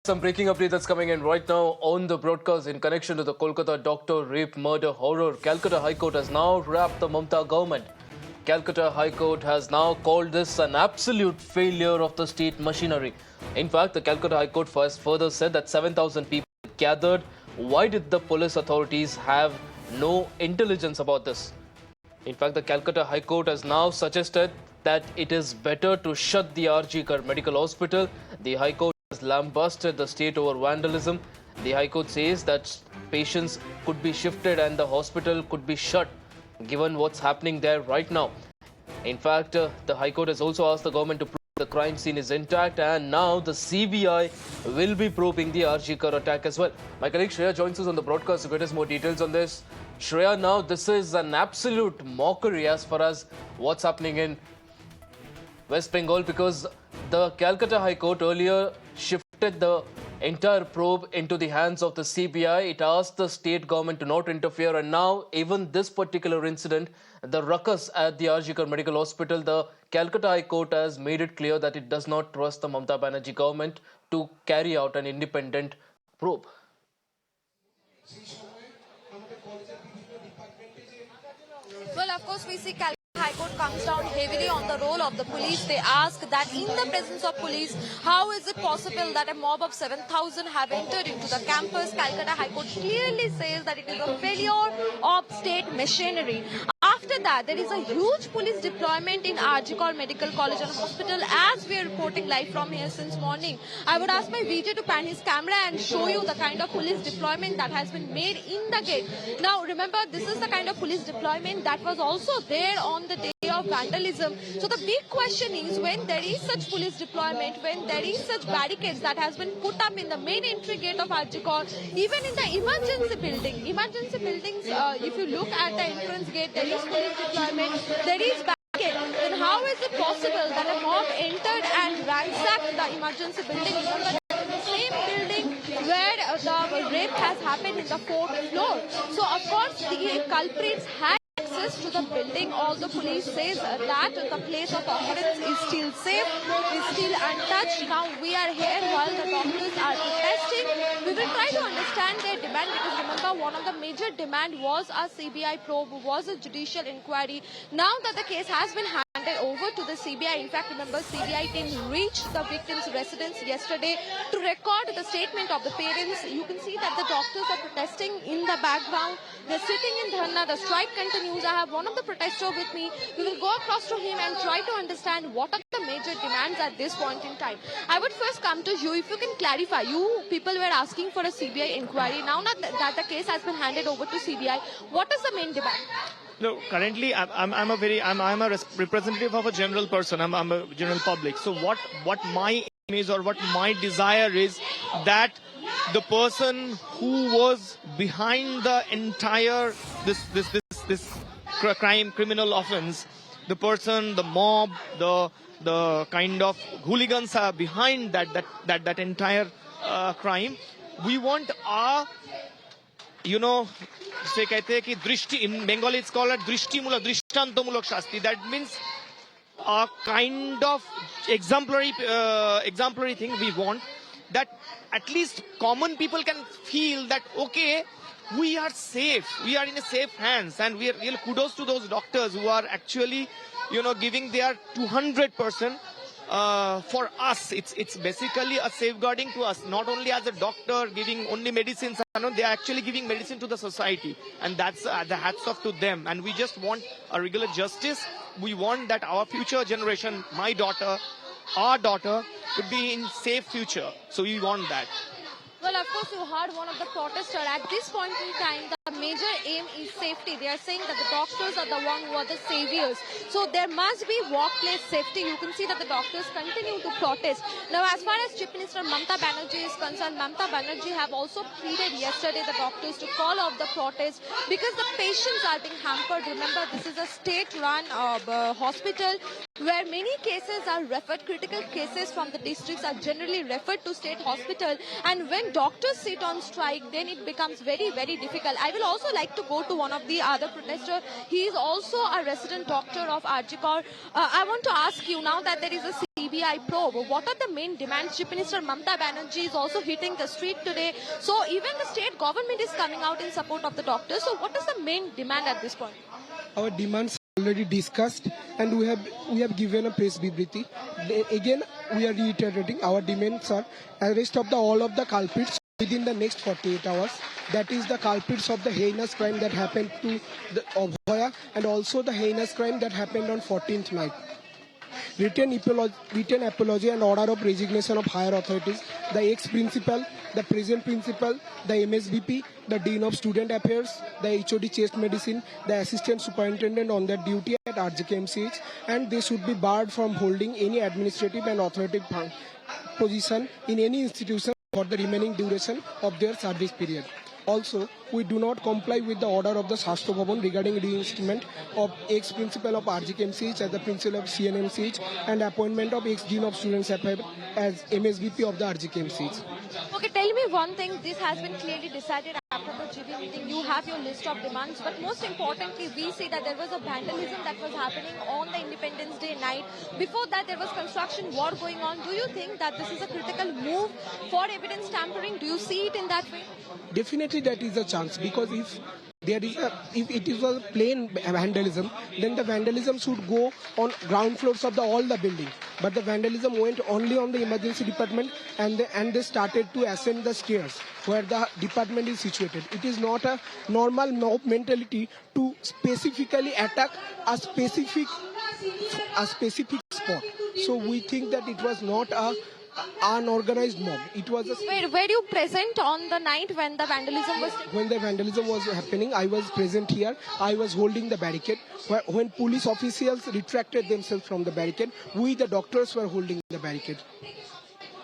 Some breaking update that's coming in right now on the broadcast in connection to the Kolkata doctor rape murder horror. Calcutta High Court has now wrapped the Mamta government. Calcutta High Court has now called this an absolute failure of the state machinery. In fact, the Calcutta High Court first further said that 7,000 people gathered. Why did the police authorities have no intelligence about this? In fact, the Calcutta High Court has now suggested that it is better to shut the RG Kar Medical Hospital. The High Court has lambasted the state over vandalism. The High Court says that patients could be shifted and the hospital could be shut, given what's happening there right now. In fact, the High Court has also asked the government to prove the crime scene is intact, and now the CBI will be probing the RG Kar attack as well. My colleague Shreya joins us on the broadcast to get us more details on this. Shreya, now this is an absolute mockery as far as what's happening in West Bengal, because the Calcutta High Court earlier shifted the entire probe into the hands of the CBI. It asked the state government to not interfere, and now even this particular incident, the ruckus at the RG Kar Medical Hospital, the Calcutta High Court has made it clear that it does not trust the Mamta Banerjee government to carry out an independent probe. Well, of course, we see Calcutta High Court comes down heavily on the role of the police. They ask that in the presence of police, how is it possible that a mob of 7,000 have entered into the campus? Calcutta High Court clearly says that it is a failure of state machinery. After that, there is a huge police deployment in RG Kar Medical College and Hospital, as we are reporting live from here since morning. I would ask my VJ to pan his camera and show you the kind of police deployment that has been made in the gate. Now, remember, this is the kind of police deployment that was also there on the day of vandalism. So the big question is, when there is such police deployment, when there is such barricades that has been put up in the main entry gate of RG Kar, even in the emergency buildings, if you look at the entrance gate, there is police deployment, there is barricade. Then how is it possible that a mob entered and ransacked the emergency building? Remember, the same building where the rape has happened in the 4th floor. So of course the culprits had access to the building. All the police says that the place of occurrence is still safe, is still untouched. Now we are here while the doctors are protesting. We will try to understand their demand, because remember, one of the major demand was a CBI probe, was a judicial inquiry. Now that the case has been handed over to the CBI, in fact, remember, CBI team reached the victim's residence yesterday to record the statement of the parents. You can see that the doctors are protesting in the background. They're sitting in dharna. The strike continues. I have one of the protesters with me. We will go across to him and try to understand what are the major demands at this point in time. I would first come to you. If you can clarify, you people were asking for a CBI inquiry. Now that the case has been handed over to CBI, what is the main demand? No, currently I'm a representative of a general person. I'm a general public. So what my aim is, or what my desire is, that the person who was behind the entire this criminal offense, the person, the mob, the kind of hooligans are behind that entire crime, we want our, से कहते हैं कि दृष्टि, in Bengali it's called a दृष्टिमूलक, दृष्टांतमूलक शास्ति. That means a kind of exemplary thing we want, that at least common people can feel that, okay, we are safe, we are in a safe hands, and we are real kudos to those doctors who are actually, giving their 200%. For us, it's basically a safeguarding to us, not only as a doctor giving only medicines, they are actually giving medicine to the society, and that's the hats off to them. And we just want a regular justice. We want that our future generation, my daughter, our daughter, could be in safe future. So we want that. Well, of course, you heard one of the protesters. At this point in time, the major aim is safety. They are saying that the doctors are the one who are the saviors. So there must be workplace safety. You can see that the doctors continue to protest. Now, as far as Chief Minister Mamta Banerjee is concerned, Mamta Banerjee have also pleaded yesterday the doctors to call off the protest, because the patients are being hampered. Remember, this is a state-run hospital where many cases are referred, critical cases from the districts are generally referred to state hospital. And when doctors sit on strike, then it becomes very, very difficult. I will also like to go to one of the other protesters. He is also a resident doctor of RG Kar. I want to ask you, now that there is a CBI probe. What are the main demands? Chief Minister Mamata Banerjee is also hitting the street today. So even the state government is coming out in support of the doctors. So what is the main demand at this point? Our demands already discussed, and we have given a press bibriti. Again, we are reiterating our demands are arrest of all of the culprits within the next 48 hours. That is the culprits of the heinous crime that happened to the Obhoya, and also the heinous crime that happened on 14th night. Written apology and order of resignation of higher authorities, the ex-principal, the present principal, the MSBP, the Dean of Student Affairs, the HOD Chest Medicine, the Assistant Superintendent on their duty at RJKMCH, and they should be barred from holding any administrative and authoritative position in any institution for the remaining duration of their service period. Also, we do not comply with the order of the Shastro Bhavan regarding reinstatement of ex-principal of RJKMCH as the principal of CNMCH and appointment of ex-dean of Students Affairs as MSBP of the RJKMCH. Okay, tell me one thing. This has been clearly decided after the GB meeting. You have your list of demands, but most importantly, we see that there was a vandalism that was happening on the Independence Day night. Before that, there was construction war going on. Do you think that this is a critical move for evidence tampering? Do you see it in that way? Definitely, that is a chance, because if it is a plain vandalism, then the vandalism should go on ground floors of all the buildings. But the vandalism went only on the emergency department, and they started to ascend the stairs where the department is situated. It is not a normal mob mentality to specifically attack a specific spot. So we think that it was not a unorganized mob. It was a... Were you present on the night when the vandalism was taking? When the vandalism was happening, I was present here. I was holding the barricade. When police officials retracted themselves from the barricade, we, the doctors, were holding the barricade.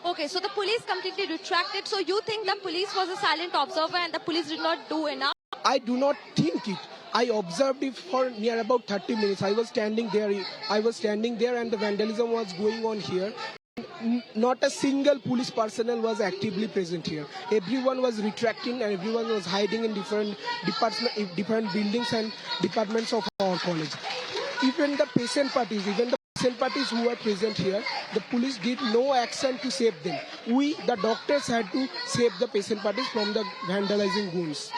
Okay, so the police completely retracted. So you think the police was a silent observer and the police did not do enough? I do not think it. I observed it for near about 30 minutes. I was standing there and the vandalism was going on here. Not a single police personnel was actively present here. Everyone was retracting and everyone was hiding in different buildings and departments of our college. Even the patient parties who were present here, the police did no action to save them. We, the doctors, had to save the patient parties from the vandalizing goons.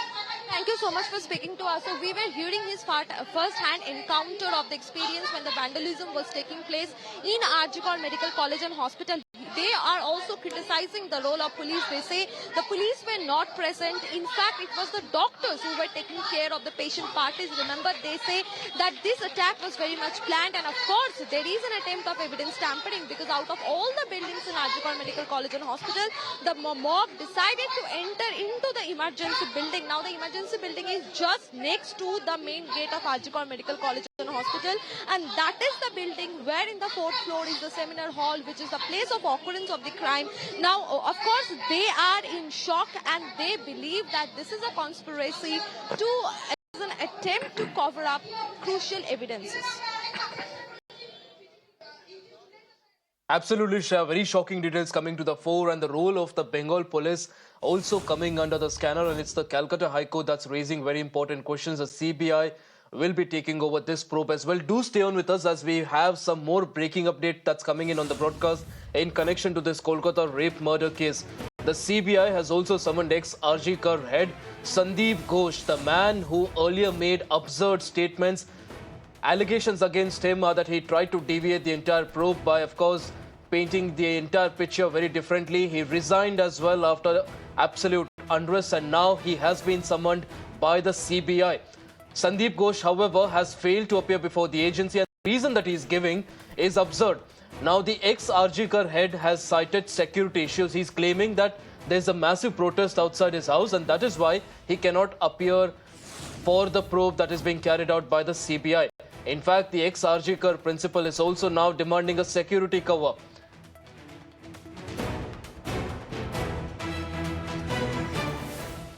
Thank you so much for speaking to us. So we were hearing his first-hand encounter of the experience when the vandalism was taking place in RG Medical College and Hospital. They are also criticizing the role of police. They say the police were not present. In fact, it was the doctors who were taking care of the patient parties. Remember, they say that this attack was very much planned, and of course, there is an attempt of evidence tampering, because out of all the buildings in RG Medical College and Hospital, the mob decided to enter into the emergency building. Now, the emergency building is just next to the main gate of RG Medical College and Hospital, and that is the building where in the 4th floor is the seminar hall, which is the place of occurrence of the crime. Now, of course, they are in shock and they believe that this is a conspiracy to as an attempt to cover up crucial evidences. Absolutely, Shreya. Very shocking details coming to the fore, and the role of the Bengal police also coming under the scanner, and it's the Calcutta High Court that's raising very important questions. The CBI will be taking over this probe as well. Do stay on with us as we have some more breaking update that's coming in on the broadcast in connection to this Kolkata rape murder case. The CBI has also summoned ex-RG Kar head Sandeep Ghosh, the man who earlier made absurd statements. Allegations against him are that he tried to deviate the entire probe by, of course, painting the entire picture very differently. He resigned as well after absolute unrest, and now he has been summoned by the CBI. Sandeep Ghosh, however, has failed to appear before the agency, and the reason that he is giving is absurd. Now, the ex-RG Kar head has cited security issues. He's claiming that there's a massive protest outside his house, and that is why he cannot appear for the probe that is being carried out by the CBI. In fact, the ex-RG Kar principal is also now demanding a security cover.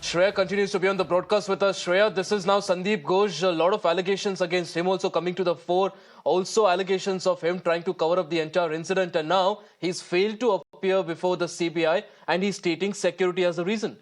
Shreya continues to be on the broadcast with us. Shreya, this is now Sandeep Ghosh. A lot of allegations against him also coming to the fore. Also allegations of him trying to cover up the entire incident. And now he's failed to appear before the CBI and he's stating security as a reason.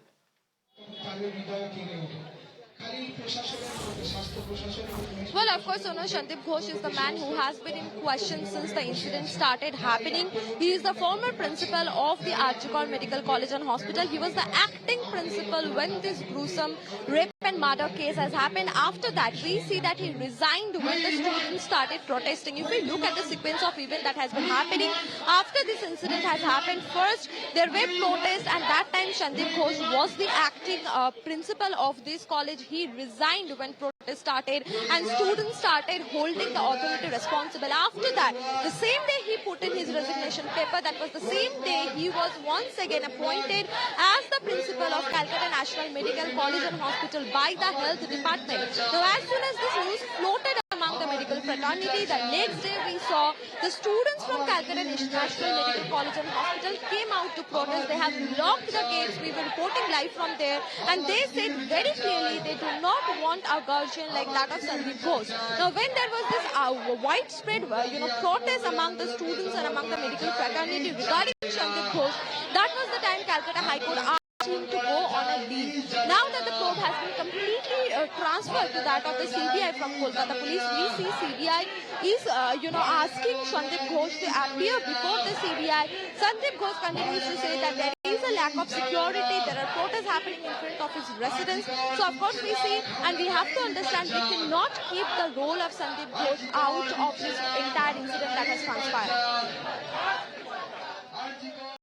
Well, of course, Shandip Ghosh is the man who has been in question since the incident started happening. He is the former principal of the Archicol Medical College and Hospital. He was the acting principal when this gruesome rape and murder case has happened. After that, we see that he resigned when the students started protesting. If we look at the sequence of events that has been happening after this incident has happened, first there were protests, and that time Shandip Ghosh was the acting principal of this college. He resigned when protests started and students started holding the authority responsible. After that, the same day he put in his resignation paper, that was the same day he was once again appointed as the principal of Calcutta National Medical College and Hospital by the health department. Now, as soon as this news floated among the medical fraternity, the next day we saw the students from Calcutta National Medical College and Hospital came out to protest. They have locked the gates. We were reporting live from there, and they said very clearly they do not want a guardian like that of Sandip Ghosh. Now, when there was this widespread, protest among the students and among the medical fraternity regarding Sandip Ghosh, that was the time Calcutta High Court asked him to go on a leave. Now that the probe has been completely transferred to that of the CBI from Kolkata Police, we see CBI is, asking Sandip Ghosh to appear before the CBI. Sandip Ghosh continues to say that there is a lack of security. There are protests happening in front of his residence. So, of course, we see, and we have to understand, we cannot keep the role of Sandip Ghosh out of this entire incident that has transpired.